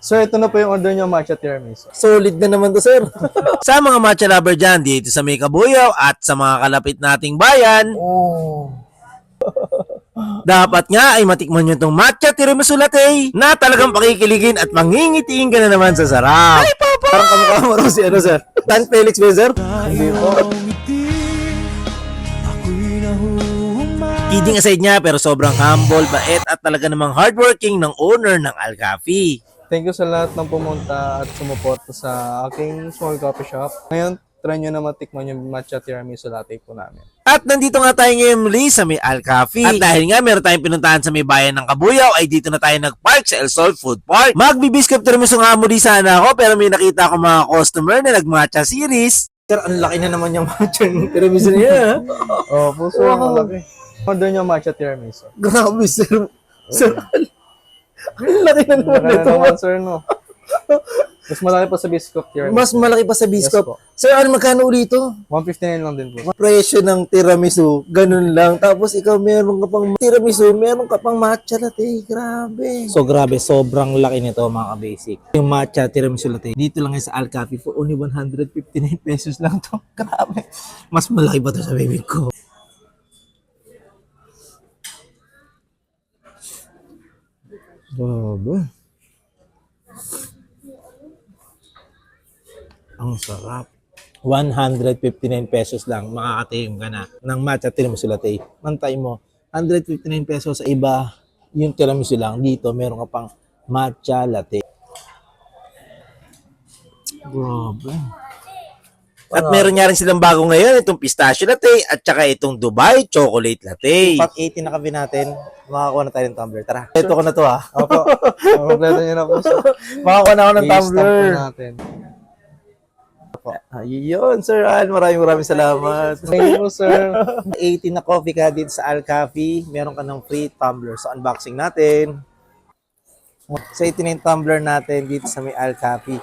Sir, ito na po yung order nyo, matcha tiramisu. Solid na naman to, sir. Sa mga matcha lover dyan, dito sa May Kabuyaw at sa mga kalapit nating bayan, dapat nga ay matikman nyo itong matcha tiramisu latte na talagang pakikiligin at mangingitiin ka na naman sa sarap. Ay, papa! Parang kamukha mo rin si ano, sir? Tan Felix ba, sir? Hindi po. Kidding aside niya, pero sobrang humble, bait at talaga namang hardworking ng owner ng Alcafi. Thank you sa lahat ng pumunta at sumuporta sa aking small coffee shop. Ngayon, try nyo na matikman yung matcha tiramisu latte po namin. At nandito nga tayo ngayon muli sa may Alcafi. At dahil nga meron tayong pinuntahan sa may bayan ng Kabuyaw, ay dito na tayo nag-park sa El Sol Food Park. Magbibiskop tiramisu nga muli sana ako, pero may nakita ako mga customer na nag-matcha series. Sir, ang laki na naman yung matcha tiramisu niya. Po, sir, malaki. Order nyo matcha tiramisu. Grabe, sir. Sir, ang laki na naman Malaki ito. naman, sir, no? Mas malaki pa sa biscuit tiramisu. Mas malaki pa sa Yes biskop. po. Sir, ano magkano ulit ito? 159 lang din po. Presyo ng tiramisu, ganun lang. Tapos ikaw meron ka pang tiramisu, meron ka pang matcha latte. Grabe. So grabe, sobrang laki nito mga ka-basic. Yung matcha tiramisu latte, dito lang yan sa Alcafi for only 159 pesos lang to. Grabe. Mas malaki pa to sa baby ko. Grabe. Ang sarap. 159 pesos lang, makakatayong ka na ng matcha tiramisu latte. Mantay mo, 159 pesos sa iba, yung tiramisu lang. Dito, meron ka pang matcha latte. Grabe. At meron nga rin silang bago ngayon, itong pistachio latte at saka itong Dubai chocolate latte. Pag 18 na kami natin, makakuha na tayo ng tumbler. Tara, ito ko na to ha. Opo. Kompleto nyo na po, sir. Makakuha na ako ng I-stamp tumbler. po natin. Ayun, Sir Al. Maraming salamat. Thank you, sir. 18 na coffee ka dito sa Alcafi. Meron ka ng free tumbler. So, unboxing natin. Sa 18 na yung tumbler natin dito sa may Alcafi.